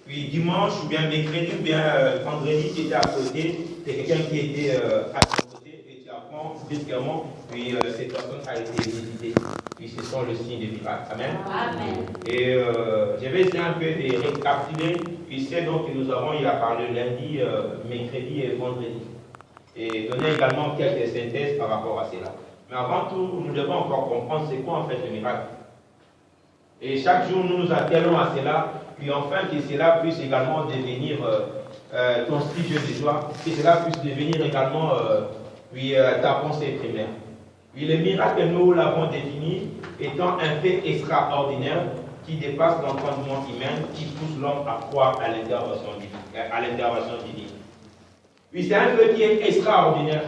Puis dimanche, ou bien mercredi, ou bien vendredi, tu étais à côté de quelqu'un qui était à ton côté, et tu apprends brusquement, puis cette personne a été visitée. Puis ce sont le signe de miracle. Amen. Amen. Et je vais essayer un peu de récapituler, puis c'est donc que nous avons, il a parlé lundi, mercredi et vendredi. Et donner également quelques synthèses par rapport à cela. Mais avant tout, nous devons encore comprendre c'est quoi en fait le miracle. Et chaque jour, nous nous attellons à cela, puis enfin que cela puisse également devenir ton sujet de joie, que cela puisse devenir également ta pensée primaire. Puis le miracle, nous l'avons défini étant un fait extraordinaire qui dépasse l'entendement humain, qui pousse l'homme à croire à l'intervention divine. Puis c'est un fait qui est extraordinaire.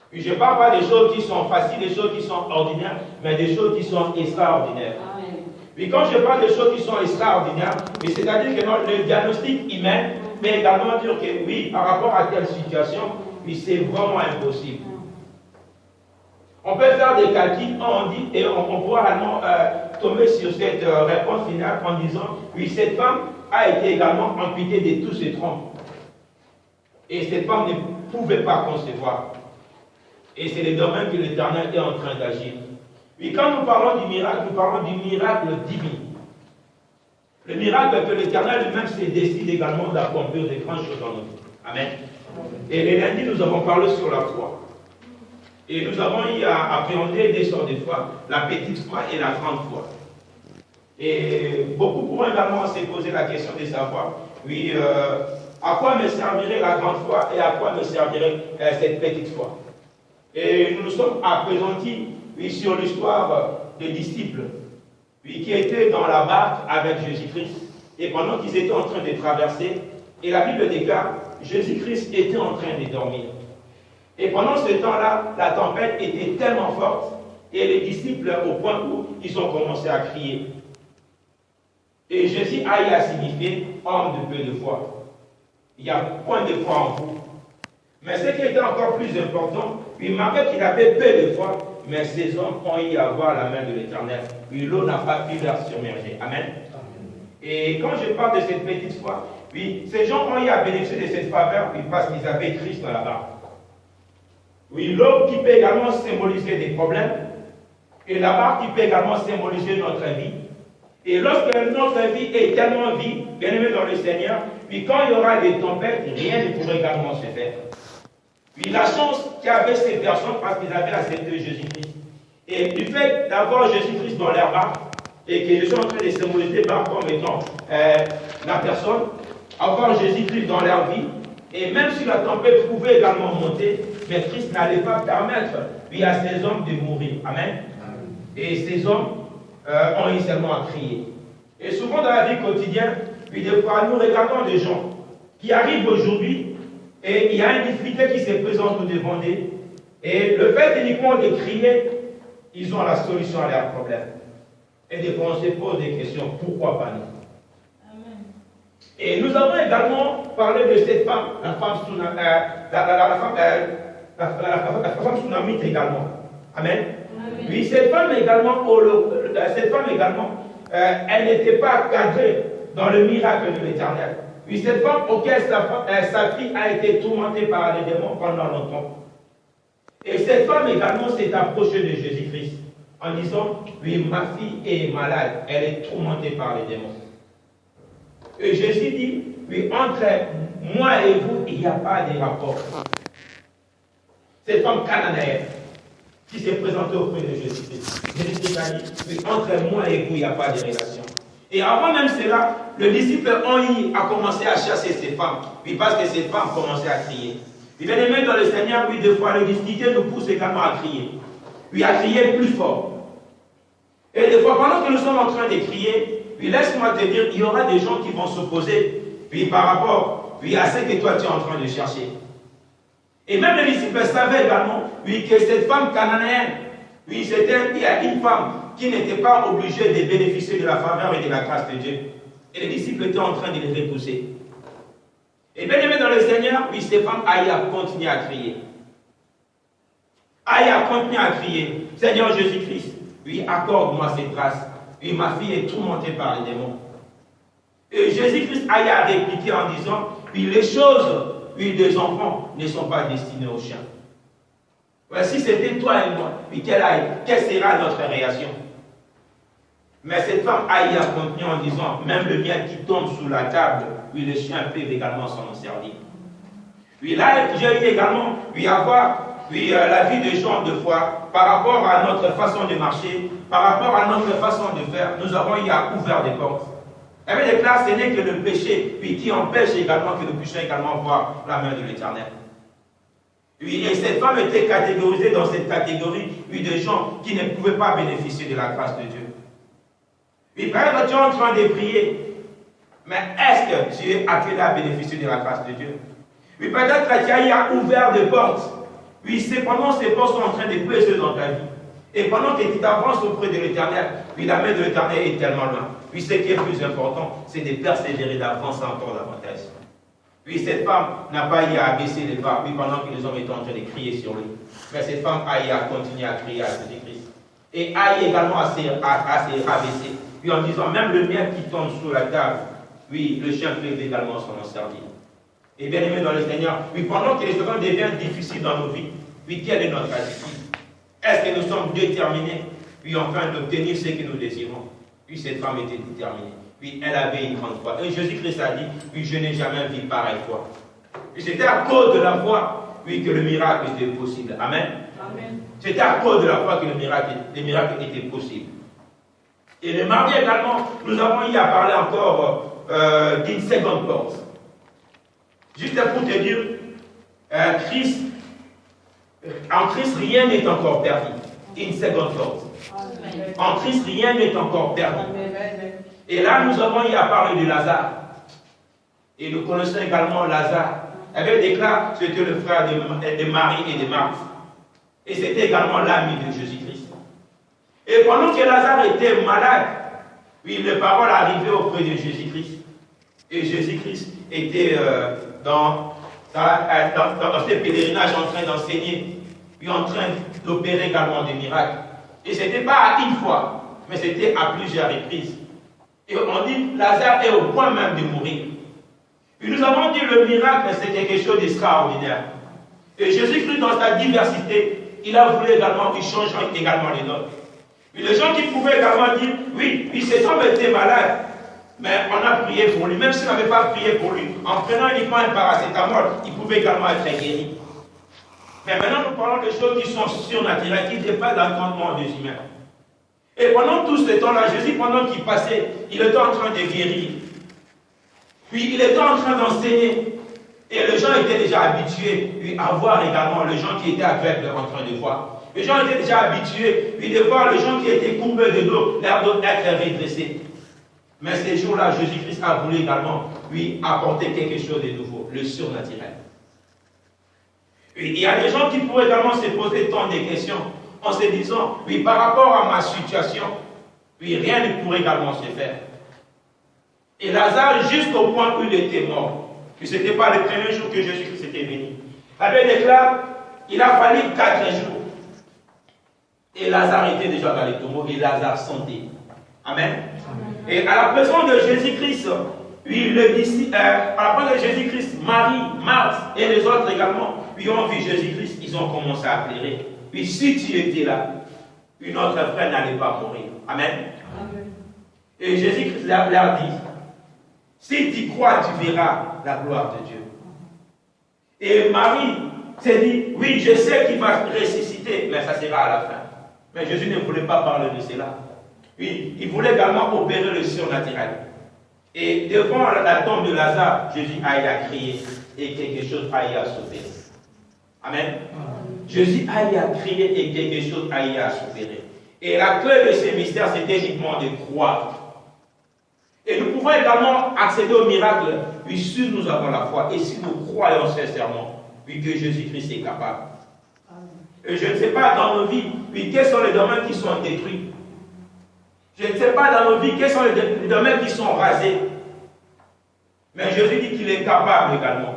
Puis je ne parle pas des choses qui sont faciles, des choses qui sont ordinaires, mais des choses qui sont extraordinaires. Amen. Puis quand je parle des choses qui sont extraordinaires, c'est-à-dire que le diagnostic humain peut également dire que oui, par rapport à telle situation, puis c'est vraiment impossible. On peut faire des calculs, on dit, et on pourra vraiment tomber sur cette réponse finale en disant, oui, cette femme a été également amputée de tous ses troncs. Et cette femme ne pouvait pas concevoir. Et c'est le domaine que l'Éternel est en train d'agir. Puis quand nous parlons du miracle divin. Le miracle que l'Éternel lui-même se décide également d'accomplir des grandes choses dans nos vies. Amen. Et les lundis, nous avons parlé sur la foi. Et nous avons eu à appréhender des sortes de foi, la petite foi et la grande foi. Et beaucoup pourront également se poser la question de savoir, oui, à quoi me servirait la grande foi et à quoi me servirait cette petite foi. Et nous nous sommes appesantis oui, sur l'histoire des disciples oui, qui étaient dans la barque avec Jésus-Christ. Et pendant qu'ils étaient en train de traverser, et la Bible déclare, Jésus-Christ était en train de dormir. Et pendant ce temps-là, la tempête était tellement forte, et les disciples, au point où ils ont commencé à crier. Et Jésus a eu à signifier homme de peu de foi. Il y a point de foi en vous. Mais ce qui était encore plus important, il marquait qu'il avait peu de foi, mais ces hommes ont eu à voir la main de l'Éternel. Puis l'eau n'a pas pu leur submerger. Amen. Et quand je parle de cette petite foi, oui, ces gens ont eu à bénéficier de cette faveur oui, parce qu'ils avaient Christ dans la barque. Oui, l'eau qui peut également symboliser des problèmes, et la barque qui peut également symboliser notre vie. Et lorsque notre vie est tellement vive, bien aimé dans le Seigneur, puis quand il y aura des tempêtes, rien ne pourra également se faire. Puis la chance qu'avaient ces personnes parce qu'ils avaient accepté Jésus-Christ. Et du fait d'avoir Jésus-Christ dans leur barque, et que je suis en train de symboliser par comme étant la personne, avoir Jésus-Christ dans leur vie, et même si la tempête pouvait également monter, mais Christ n'allait pas permettre puis à ces hommes de mourir. Amen. Et ces hommes ont eu seulement à crier. Et souvent dans la vie quotidienne, puis des fois nous regardons des gens qui arrivent aujourd'hui et il y a une difficulté qui se présente nous demander. Et le fait uniquement de crier, ils ont la solution à leurs problèmes. Et des fois on se pose des questions, pourquoi pas nous? Amen. Et nous avons également parlé de cette femme, la femme tsunamite également. Amen. Oui, cette femme également, elle n'était pas cadrée dans le miracle de l'Éternel. Oui, cette femme auquel sa fille a été tourmentée par les démons pendant longtemps. Et cette femme également s'est approchée de Jésus-Christ en disant, oui, ma fille est malade, elle est tourmentée par les démons. Et Jésus dit, oui, entre moi et vous, il n'y a pas de rapport. Cette femme cananéenne qui s'est présentée auprès de Jésus-Christ. Jésus-Christ a dit, oui, entre moi et vous, il n'y a pas de relation. Et avant même cela, le disciple a commencé à chasser ces femmes. Oui, parce que ces femmes commençaient à crier. Et bien aimé dans le Seigneur, oui, des fois, les difficultés nous poussent également à crier. Oui, à crier plus fort. Et des fois, pendant que nous sommes en train de crier, oui, laisse-moi te dire, il y aura des gens qui vont s'opposer, oui, par rapport, oui, à ce que toi tu es en train de chercher. Et même les disciples savaient également, oui, que cette femme cananéenne, oui, il y a une femme qui n'était pas obligée de bénéficier de la faveur et de la grâce de Dieu. Et les disciples étaient en train de les repousser. Et bien aimé dans le Seigneur, oui, ces femmes aillent à continuer à crier. Aillent à continuer à crier. Seigneur Jésus-Christ, oui, accorde-moi cette grâce. Oui, ma fille est tourmentée par les démons. Et Jésus-Christ a répliqué en disant, puis les choses, puis des enfants ne sont pas destinées aux chiens. Si c'était toi et moi, puis quelle sera notre réaction? Mais cette femme a continué en disant, même le mien qui tombe sous la table, puis les chiens peuvent également s'en servir. Puis là, j'ai eu également, la vie des gens de foi, par rapport à notre façon de marcher, par rapport à notre façon de faire, nous avons ouvert des portes. Elle avait déclaré, ce n'est que le péché, puis qui empêche également que nous puissions également voir la main de l'Éternel. Oui, et cette femme était catégorisée dans cette catégorie, de gens qui ne pouvaient pas bénéficier de la grâce de Dieu. Oui, peut-être tu es en train de prier, mais est-ce que tu es appelé à bénéficier de la grâce de Dieu? Oui, peut-être que tu as ouvert des portes. Oui, c'est pendant ces portes sont en train de peser dans ta vie. Et pendant que tu t'avances auprès de l'Éternel, oui, la main de l'Éternel est tellement loin. Oui, ce qui est plus important, c'est de persévérer, d'avancer encore davantage. Oui, cette femme n'a pas eu à baisser les bras, oui, pendant que les hommes étaient en train de crier sur lui. Mais cette femme a eu à continuer à crier à Jésus-Christ. Et a eu également à se rabaisser. Puis en disant, même le mien qui tombe sous la table, oui, le chien peut également s'en servir. Et bien aimé dans le Seigneur, oui, pendant que les choses deviennent difficiles dans nos vies, oui, quelle est notre attitude? Est-ce que nous sommes déterminés, oui, enfin, d'obtenir ce que nous désirons? Oui, cette femme était déterminée. Oui, elle avait une grande foi. Et Jésus-Christ a dit, oui, je n'ai jamais vu pareille foi. Et c'était à cause de la foi, oui, que le miracle était possible. Amen. Amen. C'était à cause de la foi que le miracle était possible. Et le mardi également, nous avons eu à parler encore d'une seconde porte. Juste pour te dire, en Christ, rien n'est encore perdu. Une seconde porte. En Christ, rien n'est encore perdu. Et là, nous avons eu à parler de Lazare. Et nous connaissons également Lazare. Elle avait déclaré que c'était le frère de Marie et de Marthe. Et c'était également l'ami de Jésus-Christ. Et pendant que Lazare était malade, oui, les paroles arrivaient auprès de Jésus-Christ. Et Jésus-Christ était dans ses pèlerinages en train d'enseigner, puis en train d'opérer également des miracles. Et ce n'était pas à une fois, mais c'était à plusieurs reprises. Et on dit, Lazare est au point même de mourir. Et nous avons dit le miracle, c'est quelque chose d'extraordinaire. Et Jésus-Christ, dans sa diversité, il a voulu également, il change également les notes. Et les gens qui pouvaient également dire, oui, cet homme était malade, mais on a prié pour lui. Même si on n'avait pas prié pour lui, en prenant uniquement un paracétamol, il pouvait également être guéri. Mais maintenant, nous parlons de choses qui sont surnaturelles, qui dépassent l'entendement des humains. Et pendant tout ce temps-là, Jésus, pendant qu'il passait, il était en train de guérir. Puis il était en train d'enseigner. Et les gens étaient déjà habitués à voir également les gens qui étaient aveugles en train de voir. Les gens étaient déjà habitués de voir les gens qui étaient courbés de dos, l'air d'être redressés. Mais ces jours-là, Jésus-Christ a voulu également apporter quelque chose de nouveau, le surnaturel. Il y a des gens qui pourraient également se poser tant de questions en se disant, par rapport à ma situation, rien ne pourrait également se faire. Et Lazare, jusqu'au point où il était mort, ce n'était pas le premier jour que Jésus-Christ était venu, avait déclaré, il a fallu 4 jours. Et Lazare était déjà dans les tombeaux et Lazare sentait. Amen. Et à la présence de Jésus-Christ, à la présence de Jésus-Christ, Marie, Marthe et les autres également, ont vu Jésus-Christ, ils ont commencé à pleurer. Puis si tu étais là, notre frère n'allait pas mourir. Amen. Amen. Et Jésus-Christ leur dit, si tu crois, tu verras la gloire de Dieu. Et Marie s'est dit, oui, je sais qu'il va ressusciter, mais ça sera à la fin. Mais Jésus ne voulait pas parler de cela. Oui, il voulait également opérer le surnaturel. Et devant la tombe de Lazare, Jésus a eu à crier et quelque chose a eu à s'opérer. Amen. Jésus a eu à crier et quelque chose a eu à s'opérer. Et la clé de ces mystères, c'était uniquement de croire. Et nous pouvons également accéder au miracle, si nous avons la foi et si nous croyons sincèrement, que Jésus-Christ est capable. Et je ne sais pas dans nos vies, quels sont les domaines qui sont détruits. Je ne sais pas dans nos vies quels sont les domaines qui sont rasés. Mais Jésus dit qu'il est capable également.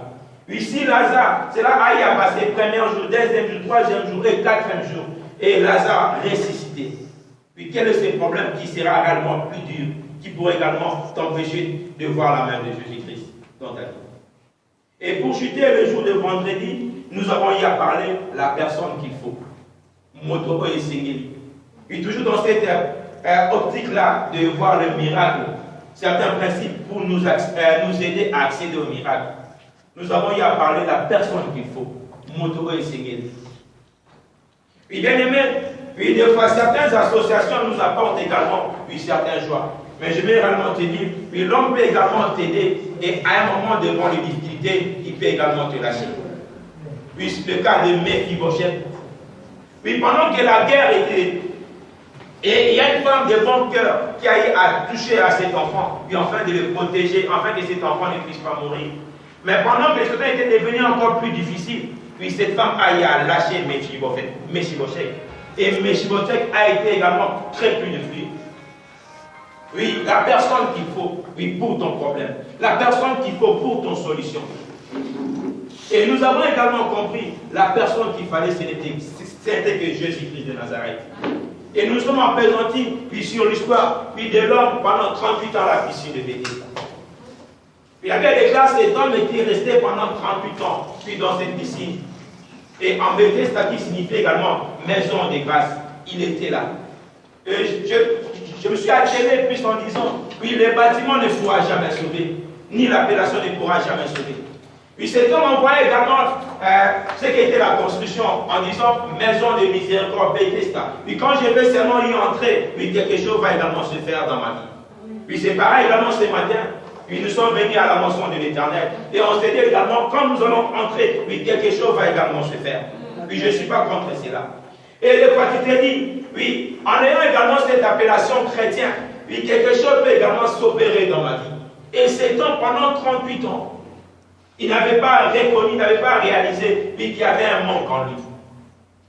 Si Lazare, cela a eu à passer premier jour, deuxième jour, troisième jour et quatrième jour. Et Lazare ressuscité. Quel est ce problème qui sera réellement plus dur qui pourrait également t'empêcher de voir la main de Jésus-Christ dans ta vie. Et pour chuter le jour de vendredi, nous avons eu à parler la personne qu'il faut. Motoko et Sengeli. Et toujours dans cette optique-là de voir le miracle, certains principes pour nous aider à accéder au miracle. Nous avons eu à parler la personne qu'il faut. Motoko et Sengeli. Puis bien aimé, puis des fois certaines associations nous apportent également certaines joies. Mais je vais également te dire, puis l'homme peut également t'aider et à un moment devant les difficultés, il peut également te lâcher. Puis le cas de Mephibosheth. Puis pendant que la guerre était, et il y a une femme de bon cœur qui a eu à toucher à cet enfant, puis enfin de le protéger, afin que cet enfant ne puisse pas mourir. Mais pendant que cela était devenu encore plus difficile, puis cette femme a eu à lâcher Mephibosheth. Et Mephibosheth a été également très plus de fluide. Oui, la personne qu'il faut, oui, pour ton problème. La personne qu'il faut pour ton solution. Et nous avons également compris, la personne qu'il fallait, c'était que Jésus-Christ de Nazareth. Et nous sommes appesantis, puis sur l'histoire, puis de l'homme pendant 38 ans à la piscine de Bethesda. Il y avait des classes d'hommes qui est resté pendant 38 ans, puis dans cette piscine. Et en Bethesda, qui signifie également maison de grâce, il était là. Et je me suis attiré plus en disant, oui, le bâtiment ne pourra jamais sauver, ni l'appellation ne pourra jamais sauver. Puis cet homme envoyait également ce qu'était la construction en disant maison de miséricorde Bethesda. Puis quand je vais seulement y entrer, puis quelque chose va également se faire dans ma vie. Puis c'est pareil également ce matin. Puis nous sommes venus à la mention de l'Éternel. Et on s'est dit également, quand nous allons entrer, puis quelque chose va également se faire. Puis je ne suis pas contre cela. Et le fois tu te dis, oui, en ayant également cette appellation chrétien, puis quelque chose peut également s'opérer dans ma vie. Et cet homme, pendant 38 ans, il n'avait pas reconnu, il n'avait pas réalisé, puis qu'il y avait un manque en lui.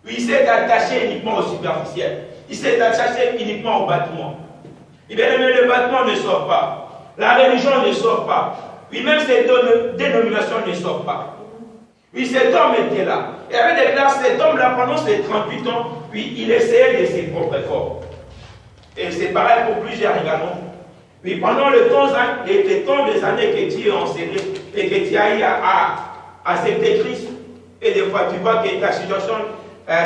Puis il s'est attaché uniquement au superficiel. Il s'est attaché uniquement au bâtiment. Et bien aimé, le bâtiment ne sort pas. La religion ne sort pas. Puis même ces dénominations ne sortent pas. Puis cet homme était là. Et avec des classes, cet homme-là, pendant ces 38 ans, puis il essayait de ses propres efforts. Et c'est pareil pour plusieurs également. Puis pendant le temps des années que tu es enseigné et que tu as eu à accepter Christ, et des fois tu vois que ta situation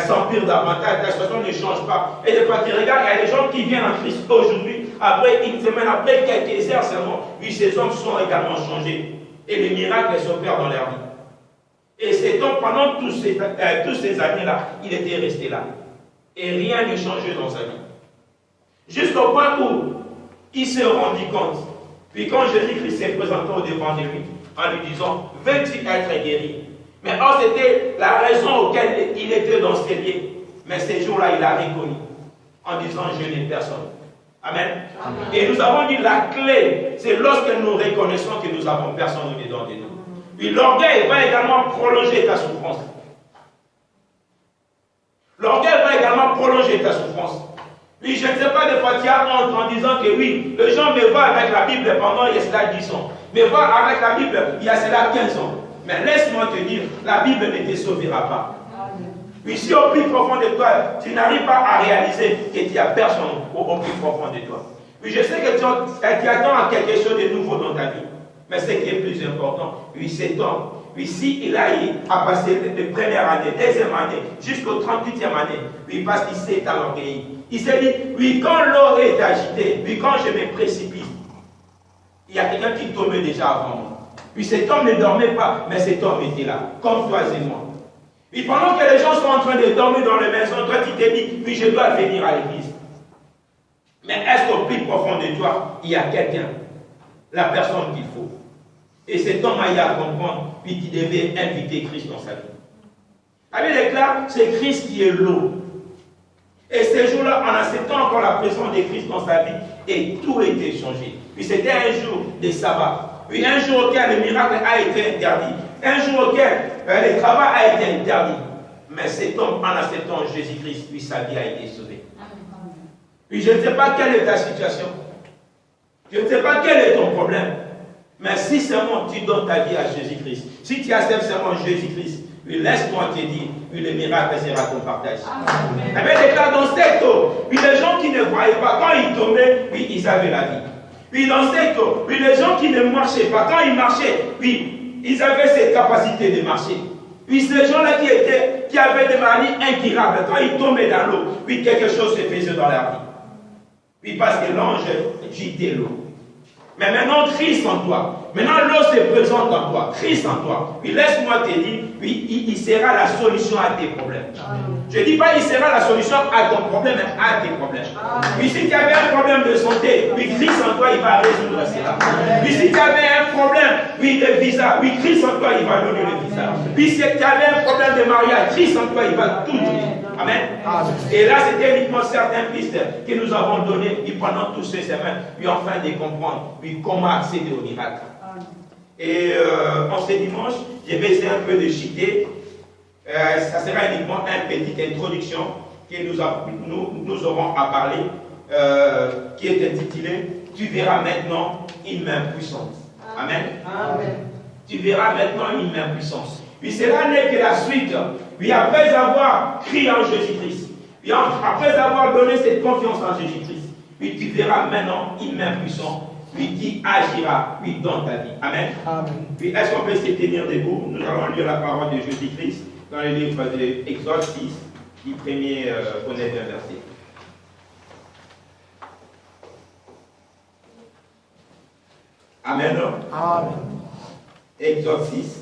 s'empire davantage, ta situation ne change pas. Et des fois tu regardes, il y a des gens qui viennent en Christ aujourd'hui, après une semaine, après quelques heures seulement, puis ces hommes sont également changés. Et les miracles s'opèrent dans leur vie. Et cet homme, pendant toutes ces années-là, il était resté là. Et rien ne changeait dans sa vie. Jusqu'au point où il s'est rendu compte. Puis quand Jésus-Christ s'est présenté au devant de lui, en lui disant, veux-tu être guéri? Mais or, c'était la raison auquel il était dans ces lieux. Mais ces jours-là, il a reconnu, en disant, je n'ai personne. Amen. Amen. Et nous avons dit, la clé, c'est lorsque nous reconnaissons que nous avons personne au-dedans de nous. Puis l'orgueil va également prolonger ta souffrance. L'orgueil va également prolonger ta souffrance. Puis je ne sais pas, des fois tu as honte en disant que oui, les gens me voient avec la Bible pendant il y a cela 10 ans. Me voient avec la Bible il y a cela 15 ans. Mais laisse-moi te dire, la Bible ne te sauvera pas. Puis si au plus profond de toi, tu n'arrives pas à réaliser que tu n'as personne au plus profond de toi. Puis je sais que tu attends à quelque chose de nouveau dans ta vie. Mais ce qui est plus important, oui, cet homme, oui, s'il a eu à passer de première année, deuxième année, jusqu'au 38e année, oui, parce qu'il s'est enorgueilli. Il s'est dit, oui, quand l'eau est agitée, oui, quand je me précipite, il y a quelqu'un qui tombait déjà avant moi. Puis cet homme ne dormait pas, mais cet homme était là, comme toi et moi. Puis pendant que les gens sont en train de dormir dans les maisons, toi tu t'es dit, oui, je dois venir à l'église. Mais est-ce qu'au plus profond de toi, il y a quelqu'un, la personne qu'il faut? Et cet homme a eu à comprendre, puis qu'il devait inviter Christ dans sa vie. Avec les clairs, c'est Christ qui est l'eau. Et ces jours-là, en acceptant encore la présence de Christ dans sa vie, et tout était changé. Puis c'était un jour de sabbat. Puis un jour auquel le miracle a été interdit. Un jour auquel le travail a été interdit. Mais cet homme, en acceptant Jésus-Christ, puis sa vie a été sauvée. Puis je ne sais pas quelle est ta situation. Je ne sais pas quel est ton problème. Mais si seulement tu donnes ta vie à Jésus-Christ, si tu acceptes seulement Jésus-Christ, puis laisse-moi te dire, puis le miracle sera ton partage. Avec les cas dans cette eau, puis les gens qui ne voyaient pas, quand ils tombaient, puis ils avaient la vie. Oui, dans cette eau. Oui, les gens qui ne marchaient pas, quand ils marchaient, oui, ils avaient cette capacité de marcher. Oui, ces gens-là qui avaient des maladies incurables, quand ils tombaient dans l'eau, oui, quelque chose se faisait dans leur vie. Oui, parce que l'ange gitait l'eau. Mais maintenant, Christ en toi. Maintenant, l'eau se présente en toi. Christ en toi. Oui, laisse-moi te dire, oui, il sera la solution à tes problèmes. Je ne dis pas il sera la solution à ton problème, mais à tes problèmes. Oui, si tu avais un problème de santé, oui, Christ en toi, il va résoudre cela. Oui, si tu avais un problème, oui, de visa, oui, Christ en toi, il va donner le visa. Oui, si tu avais un problème de mariage, Christ en toi, il va tout donner. Amen. Et là, c'était uniquement certaines pistes que nous avons données pendant tous ces semaines, puis enfin de comprendre comment accéder au miracle. Et en ce dimanche, je vais essayer un peu de citer. Ça sera uniquement une petite introduction que nous aurons à parler, qui est intitulée « Tu verras maintenant une main puissante ». Amen. Amen. Tu verras maintenant une main puissante. Puis cela n'est que la suite. Puis après avoir crié en Jésus-Christ, puis après avoir donné cette confiance en Jésus-Christ, puis tu verras maintenant une main puissante, puis qui agira puis dans ta vie. Amen. Amen. Puis est-ce qu'on peut se tenir debout? Nous allons lire la parole de Jésus-Christ dans le livre de Exode 6, du premier au 9e verset. Amen. Amen. Exode 6.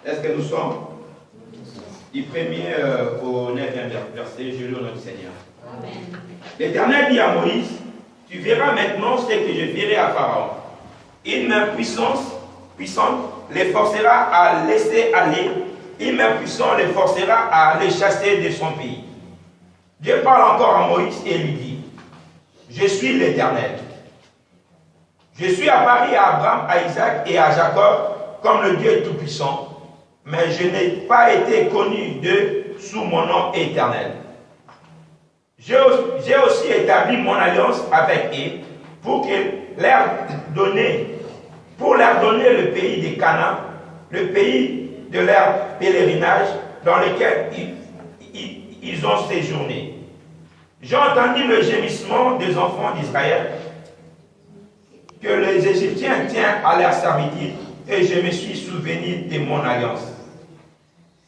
Est-ce que nous sommes du premier au 9e verset? Je lis au nom du Seigneur. Amen. L'Éternel dit à Moïse, tu verras maintenant ce que je ferai à Pharaon. Une main puissante les forcera à laisser aller. Une main puissante les forcera à les chasser de son pays. Dieu parle encore à Moïse et lui dit, je suis l'Éternel. Je suis apparu à Abraham, à Isaac et à Jacob comme le Dieu Tout-Puissant. Mais je n'ai pas été connu d'eux sous mon nom éternel. J'ai aussi établi mon alliance avec eux pour leur donner le pays des Canaan, le pays de leur pèlerinage dans lequel ils ont séjourné. J'ai entendu le gémissement des enfants d'Israël que les Égyptiens tiennent à leur servitude et je me suis souvenu de mon alliance.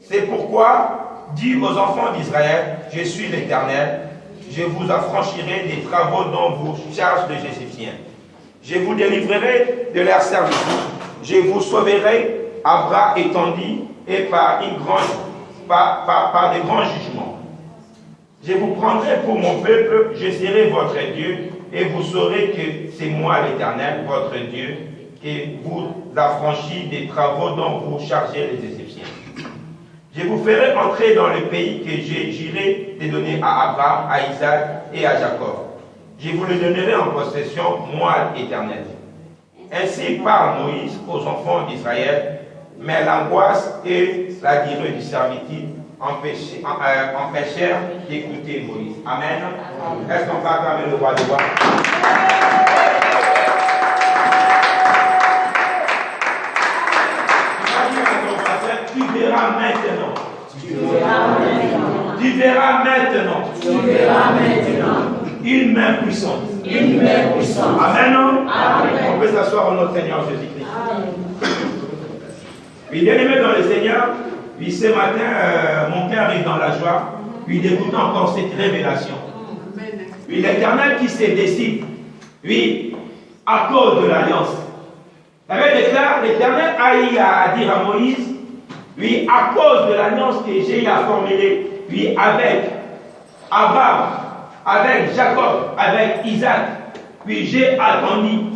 C'est pourquoi, dis aux enfants d'Israël, je suis l'Éternel, je vous affranchirai des travaux dont vous chargez les Égyptiens. Je vous délivrerai de leur servitude, je vous sauverai à bras étendus et par de grands jugements. Je vous prendrai pour mon peuple, je serai votre Dieu, et vous saurez que c'est moi l'Éternel, votre Dieu, qui vous affranchit des travaux dont vous chargez les Égyptiens. Je vous ferai entrer dans le pays que j'irai te donner à Abraham, à Isaac et à Jacob. Je vous le donnerai en possession, moi l'Éternel. Ainsi parle Moïse aux enfants d'Israël, mais l'angoisse et la durée du servitude empêchèrent d'écouter Moïse. Amen. Est-ce qu'on peut acclamer le roi des rois? Tu verras maintenant. Tu verras maintenant. Une main puissante. Amen. On peut s'asseoir en notre Seigneur Jésus-Christ. Oui, bien aimé dans le Seigneur, oui, ce matin, mon cœur est dans la joie, oui, d'écouter encore cette révélation. Oui, l'Éternel qui se décide, oui, à cause de l'alliance. L'Éternel a eu à dire à Moïse, oui, à cause de l'alliance que j'ai eu à formuler, oui, avec Abraham, avec Jacob, avec Isaac, oui, j'ai attendu,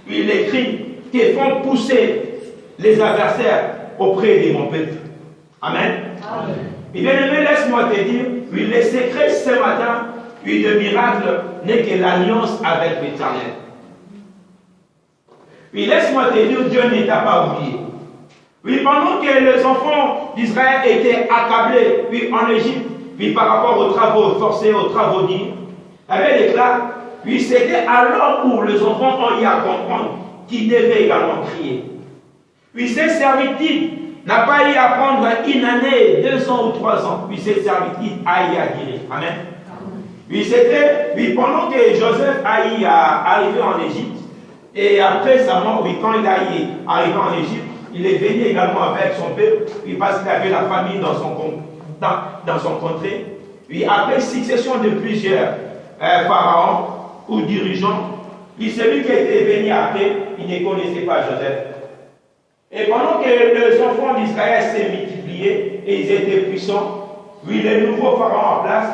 oui, les cris qui font pousser les adversaires auprès de mon peuple. Amen. Amen. Et bien aimé, laisse-moi te dire, oui, le secret ce matin, oui, de miracle n'est que l'alliance avec l'Éternel. Oui, laisse-moi te dire, Dieu ne t'a pas oublié. Oui, pendant que les enfants d'Israël étaient accablés, oui, en Égypte, oui, par rapport aux travaux forcés, aux travaux dits, avec les claques, oui, c'était alors où les enfants ont eu à comprendre qu'ils devaient également crier. Oui, ces servitudes n'a pas eu à prendre une année, 2 ans ou 3 ans. Oui, ces servitudes a eu à durer. Amen. Oui, c'était, oui, pendant que Joseph a eu à arriver en Égypte, Et après sa mort, oui, quand il est arrivé en Égypte, il est venu également avec son peuple, oui, parce qu'il avait la famille dans son contrée. Oui, après succession de plusieurs pharaons ou dirigeants, oui, celui qui était venu après, il ne connaissait pas Joseph. Et pendant que les enfants d'Israël s'est multipliés et ils étaient puissants, oui, le nouveau pharaon en place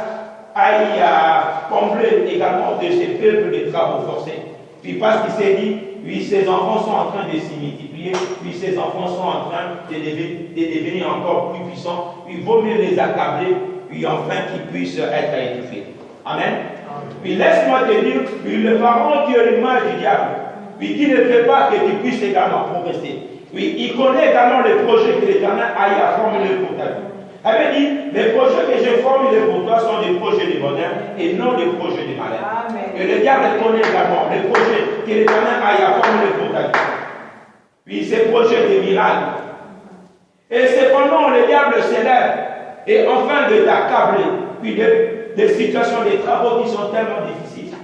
a comblé également de ses peuples des travaux forcés. Puis parce qu'il s'est dit, oui, ses enfants sont en train de se multiplier, puis ses enfants sont en train de devenir encore plus puissants, il vaut mieux les accabler, puis enfin qu'ils puissent être édifiés. Amen. Puis laisse-moi te dire, puis le pharaon qui est l'image du diable, puis qui ne fait pas que tu puisses également progresser. Oui, il connaît également les projets que l'Éternel a formulés pour ta vie. Elle dit, les projets que j'ai formulés pour toi sont des projets de bonheur et non des projets de malheur. Et le diable connaît également les projets que l'Éternel a formulés pour ta vie. Puis ces projets de miracles. Et cependant, le diable s'élève et enfin de t'accabler, puis des situations, des travaux qui sont tellement difficiles.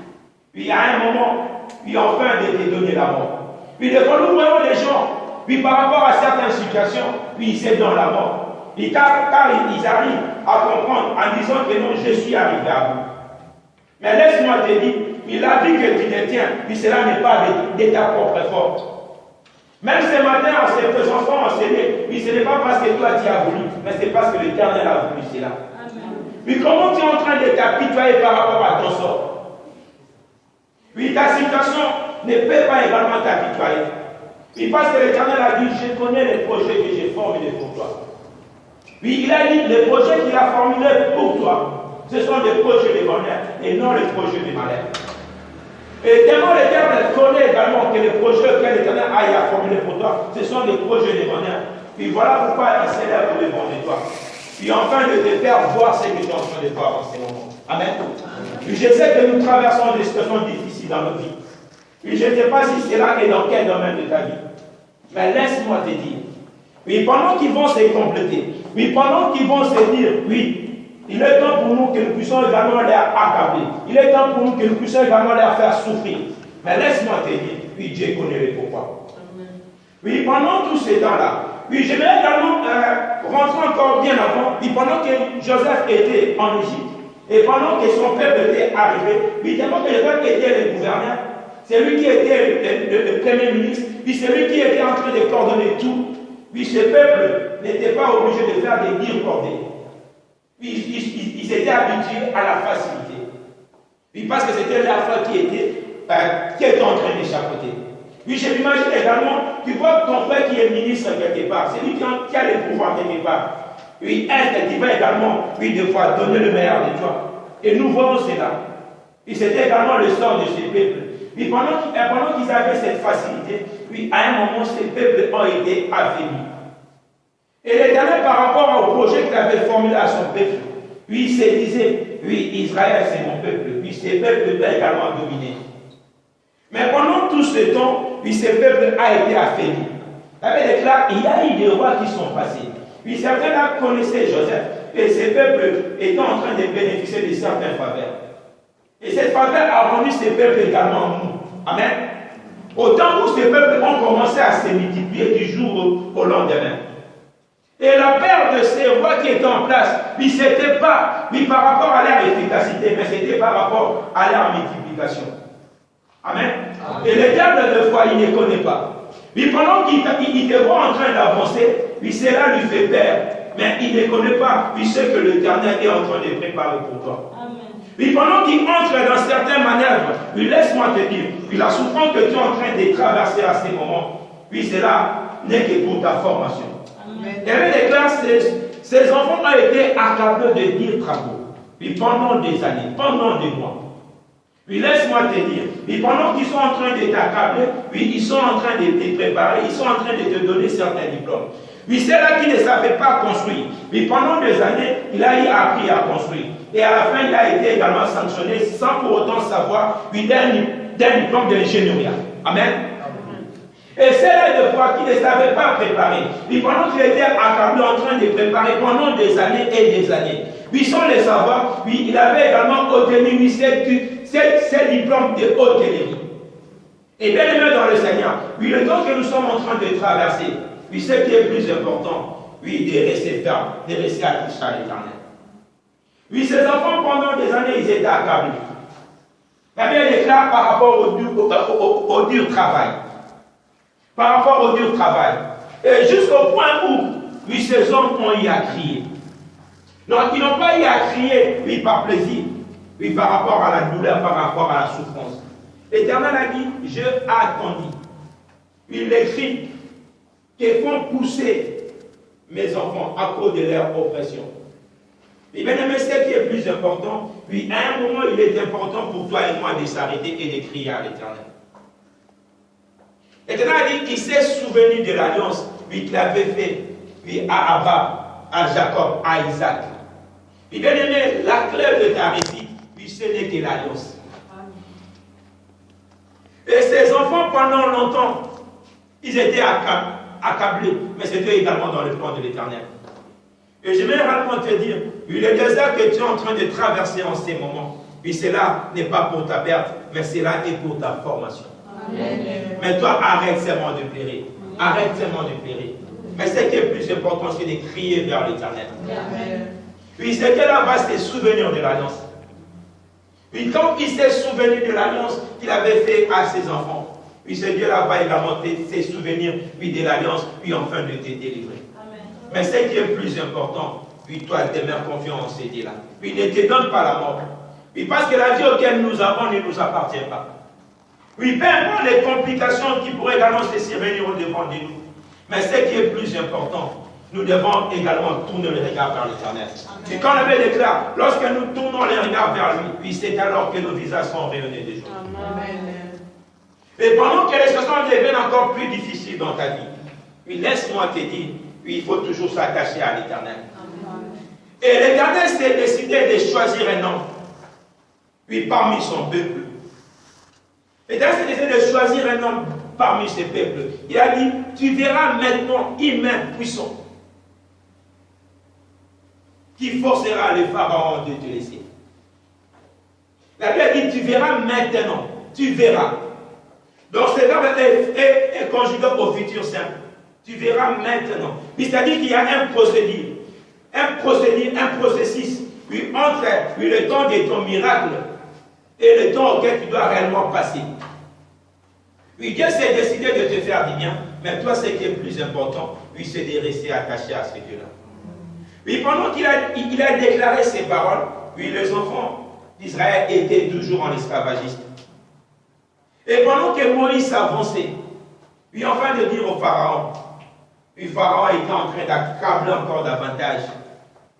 Puis à un moment, puis enfin de te donner la mort. Puis de quand nous voyons les gens, puis par rapport à certaines situations, puis c'est dans la mort. Et car ils arrivent à comprendre en disant que non, je suis arrivé à bout. Mais laisse-moi te dire, puis la vie que tu détiens, puis cela n'est pas de ta propre force. Même ce matin, en se faisant enseigner, puis ce n'est pas parce que toi tu as voulu, mais c'est parce que l'Éternel a voulu cela. Puis comment tu es en train de t'apitoyer par rapport à ton sort? Puis ta situation ne peut pas également t'apitoyer. Puis parce que l'Éternel a dit, je connais les projets que j'ai formulés pour toi. Puis il a dit, les projets qu'il a formulés pour toi, ce sont des projets de bonheur et non les projets de malheur. Et tellement le diable connaît également que les projets que l'Éternel a formulés pour toi, ce sont des projets de bonheur. Puis voilà pourquoi il s'élève au devant de toi. Puis enfin de te faire voir ce que tu es en train de voir en ce moment. Amen. Puis je sais que nous traversons des situations difficiles dans nos vies. Puis je ne sais pas si c'est là et dans quel domaine de ta vie. Mais laisse-moi te dire. Oui, pendant qu'ils vont se compléter, oui, pendant qu'ils vont se dire, oui, il est temps pour nous que nous puissions également les accabler. Il est temps pour nous que nous puissions également les faire souffrir. Mais laisse-moi te dire, oui, Dieu connaît le pourquoi. Oui, pendant tout ce temps-là, oui, j'aimerais également rentrer encore bien avant, oui, pendant que Joseph était en Égypte, et pendant que son peuple était arrivé, oui, tellement que Joseph était le gouverneur, c'est lui qui était le premier ministre, puis c'est lui qui était en train de coordonner tout. Puis ce peuple n'était pas obligé de faire des dires cordés. Puis ils étaient habitués à la facilité. Puis parce que c'était la foi qui était en train d'échapper. Puis je m'imagine également, tu vois ton frère qui est ministre quelque part, c'est lui qui a le pouvoir quelque part. Puis elle qui va également, puis des fois, donner le meilleur de toi. Et nous voyons cela. Puis c'était également le sort de ce peuple. Puis pendant qu'ils avaient cette facilité, puis à un moment, ces peuples ont été affaiblis. Et l'Éternel, par rapport au projet qu'il avait formulé à son peuple, lui, il se disait, oui, Israël, c'est mon peuple, puis ces peuples doivent également dominer. Mais pendant tout ce temps, puis ces peuples ont été affaiblis. Il y a eu des rois qui sont passés. Puis certains là connaissaient Joseph, et ces peuples étaient en train de bénéficier de certaines faveurs. Et cette faveur a rendu ces peuples également mous. Amen. Au temps où ces peuples ont commencé à se multiplier du jour au lendemain. Et la perte de ces rois qui étaient en place, puis ce n'était pas par rapport à leur efficacité, mais c'était par rapport à leur multiplication. Amen. Et le diable de foi, il ne connaît pas. Puis pendant qu'il te voit en train d'avancer, puis cela lui fait peur. Mais il ne connaît pas, puis ce que l'Éternel est en train de préparer pour toi. Amen. Puis pendant qu'il entre dans certaines manœuvres, puis laisse-moi te dire, puis la souffrance que tu es en train de traverser à ces moments, puis cela n'est que pour ta formation. Amen. Et elle déclare, ces enfants ont été accablés de dire travaux, puis pendant des années, pendant des mois. Puis laisse-moi te dire, puis pendant qu'ils sont en train de t'accabler, puis ils sont en train de te préparer, ils sont en train de te donner certains diplômes. Puis c'est là qui ne savait pas construire. Puis pendant des années, il a appris à construire. Et à la fin, il a été également sanctionné sans pour autant savoir, puis d'un diplôme d'ingénierie. Amen. Et c'est là de fois qui ne savait pas préparer. Puis pendant qu'il était accablé en train de préparer pendant des années et des années. Puis sans le savoir, puis il avait également obtenu ces diplômes de hôtellerie. Et bien aimé dans le Seigneur, oui, le temps que nous sommes en train de traverser, oui, ce qui est plus important, oui, de rester ferme, de rester accroché à l'Éternel. Oui, ces enfants, pendant des années, ils étaient accablés. La Bible déclare par rapport au dur travail. Par rapport au dur travail. Et jusqu'au point où, oui, ces hommes ont eu à crier. Donc, ils n'ont pas eu à crier, oui, par plaisir, oui, par rapport à la douleur, par rapport à la souffrance. L'Éternel a dit, je attendis. Il écrit qu'ils font pousser mes enfants à cause de leur oppression. Et bien aimé, ce qui est plus important, oui, à un moment, il est important pour toi et moi de s'arrêter et de crier à l'Éternel. L'Éternel a dit qu'il s'est souvenu de l'alliance qu'il avait fait oui, à Abraham, à Jacob, à Isaac. Et bien aimé, la clé de ta réussite, oui, ce n'est que l'alliance. Et ces enfants, pendant longtemps, ils étaient accablés, mais c'était également dans le plan de l'Éternel. Et je vais réellement te dire, oui, le désert que tu es en train de traverser en ces moments, oui, cela n'est pas pour ta perte, mais cela est pour ta formation. Amen. Mais toi, arrête seulement de pleurer. Arrête seulement de pleurer. Mais ce qui est plus important, c'est de crier vers l'Éternel. Oui, c'est que là va se souvenir de l'alliance. Oui, quand il s'est souvenu de l'alliance qu'il avait fait à ses enfants, oui, ce Dieu-là va également se souvenir oui, de l'alliance, puis enfin de te délivrer. Amen. Mais ce qui est plus important, oui, toi, demeure confiant en ce Dieu-là. Oui, ne te donne pas la mort. Oui, parce que la vie auquel nous avons ne nous appartient pas. Oui, peu importe les complications qui pourraient également se survenir au-devant de nous. Mais ce qui est plus important, nous devons également tourner le regard vers l'Éternel. Et quand la Bible déclare, lorsque nous tournons les regards vers lui, oui, c'est alors que nos visages sont rayonnés de joie. Et pendant que les situations deviennent encore plus difficiles dans ta vie, oui, laisse-moi te dire, oui, il faut toujours s'attacher à l'Éternel. Et l'Éternel s'est décidé de choisir un homme, oui, parmi son peuple. L'Éternel s'est décidé de choisir un homme parmi ses peuples. Il a dit, tu verras maintenant une main puissante qui forcera le Pharaon de te laisser. La Bible dit, tu verras maintenant, tu verras. Donc ce verbe est conjugué au futur simple. Tu verras maintenant. C'est-à-dire qu'il y a un procédure, un processus, oui, entre oui, le temps de ton miracle et le temps auquel tu dois réellement passer. Oui, Dieu s'est décidé de te faire du bien, mais toi, ce qui est plus important, oui, c'est de rester attaché à ce Dieu-là. Oui, pendant qu'il a déclaré ces paroles, oui, les enfants d'Israël étaient toujours en esclavagisme. Et pendant que Moïse avançait, oui, enfin de dire au Pharaon, oui, Pharaon était en train d'accabler encore davantage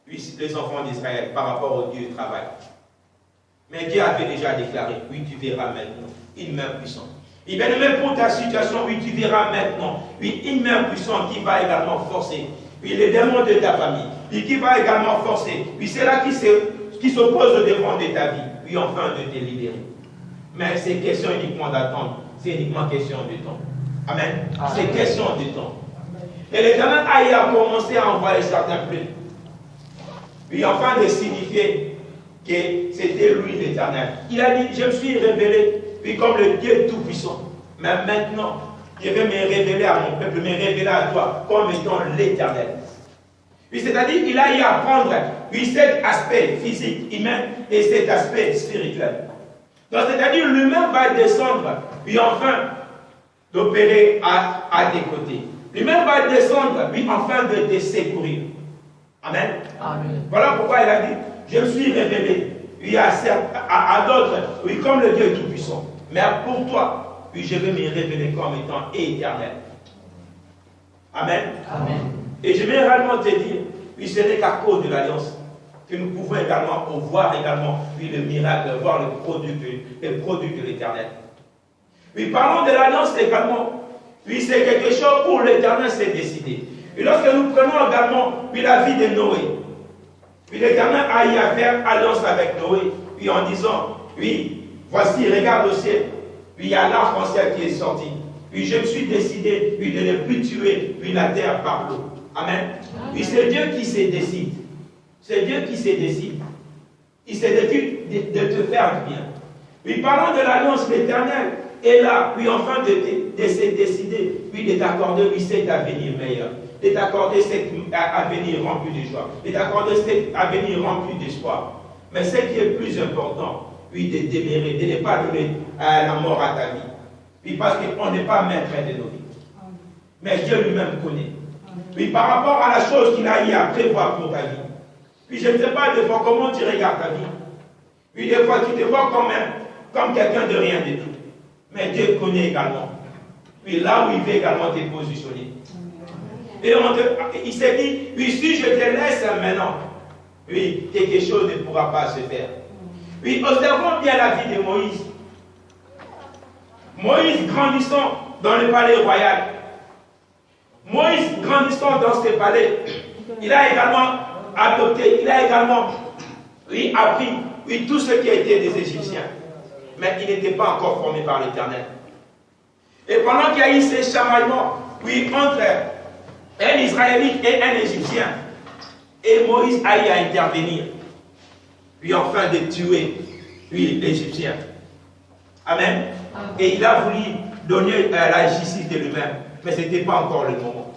oui, les enfants d'Israël par rapport au Dieu du travail. Mais Dieu avait déjà déclaré, oui, tu verras maintenant une main puissante. Et bien même pour ta situation, oui, tu verras maintenant, oui, une main puissante qui va également forcer, oui, les démons de ta famille, et qui va également forcer, oui, c'est là qui s'oppose au devant de ta vie, oui, enfin de te libérer. Mais c'est question uniquement d'attendre, c'est uniquement question de temps. Amen. C'est question de temps. Et l'Éternel a commencé à envoyer certains plaies, oui, enfin de signifier que c'était lui l'Éternel. Il a dit, je me suis révélé, puis comme le Dieu tout-puissant. Mais maintenant, je vais me révéler à mon peuple, me révéler à toi, comme étant l'Éternel. Puis c'est-à-dire qu'il a eu à prendre, oui, cet aspect physique, humain, et cet aspect spirituel. Donc c'est-à-dire l'humain va descendre, puis enfin, d'opérer à tes côtés. Lui-même va descendre, puis enfin de te secourir. Amen. Amen. Voilà pourquoi il a dit, je me suis révélé, oui, à d'autres, oui, comme le Dieu tout-puissant. Mais pour toi, oui, je vais me révéler comme étant éternel. Amen. Amen. Et je vais réellement te dire, oui, ce n'est qu'à cause de l'alliance que nous pouvons également voir également, oui, le miracle, voir le produit de l'Éternel. Oui, parlons de l'alliance également. Oui, c'est quelque chose où l'Éternel s'est décidé. Et lorsque nous prenons également, oui, la vie de Noé, oui, l'Éternel a eu à faire alliance avec Noé, oui, en disant, oui, voici, regarde au ciel, oui, il y a l'arc-en-ciel qui est sorti. Oui, je me suis décidé, oui, de ne plus tuer, oui, la terre par l'eau. Amen. Oui, c'est Dieu qui se décide. C'est Dieu qui se décide. Il s'est décidé de te faire du bien. Oui, parlant de l'alliance, l'Éternel, est là, puis enfin de se décider, puis de t'accorder, oui, cet avenir meilleur, de t'accorder cet avenir rempli de joie, de t'accorder cet avenir rempli d'espoir. Mais ce qui est plus important, oui, de demeurer, de ne pas donner la mort à ta vie. Oui, parce qu'on n'est pas maître de nos vies. Mais Dieu lui-même connaît. Oui, par rapport à la chose qu'il a eu à prévoir pour ta vie. Puis je ne sais pas des fois comment tu regardes ta vie. Puis des fois tu te vois quand même comme quelqu'un de rien du tout. Mais Dieu connaît également. Puis là où il veut également te positionner. Et il s'est dit, oui, si je te laisse maintenant, oui, quelque chose ne pourra pas se faire. Oui, observons bien la vie de Moïse. Moïse grandissant dans le palais royal. Moïse grandissant dans ce palais, il a également adopté, il a également, oui, appris, oui, tout ce qui a été des Égyptiens. Mais il n'était pas encore formé par l'Éternel. Et pendant qu'il y a eu ces chamaillements, oui, entre un Israélite et un Égyptien, et Moïse a eu à intervenir, puis enfin de tuer, oui, l'Égyptien. Amen. Et il a voulu donner la justice de lui-même, mais ce n'était pas encore le moment.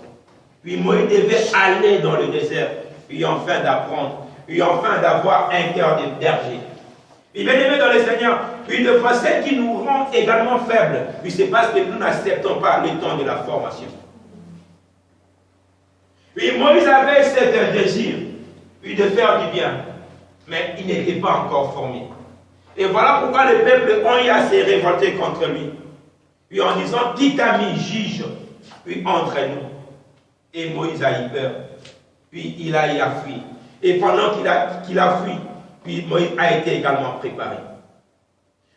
Puis Moïse devait aller dans le désert, puis enfin d'apprendre, puis enfin d'avoir un cœur de berger. Puis bien aimé dans le Seigneur, puis de fois, ce qui nous rend également faibles, puis c'est parce que nous n'acceptons pas le temps de la formation. Puis Moïse avait cet désir, puis de faire du bien, mais il n'était pas encore formé. Et voilà pourquoi le peuple ont eu à se révolter contre lui. Puis en disant, qui t'a mis juge, puis entre nous. Et Moïse a eu peur. Puis il a eu à fuir. Et pendant qu'il a fui, puis Moïse a été également préparé.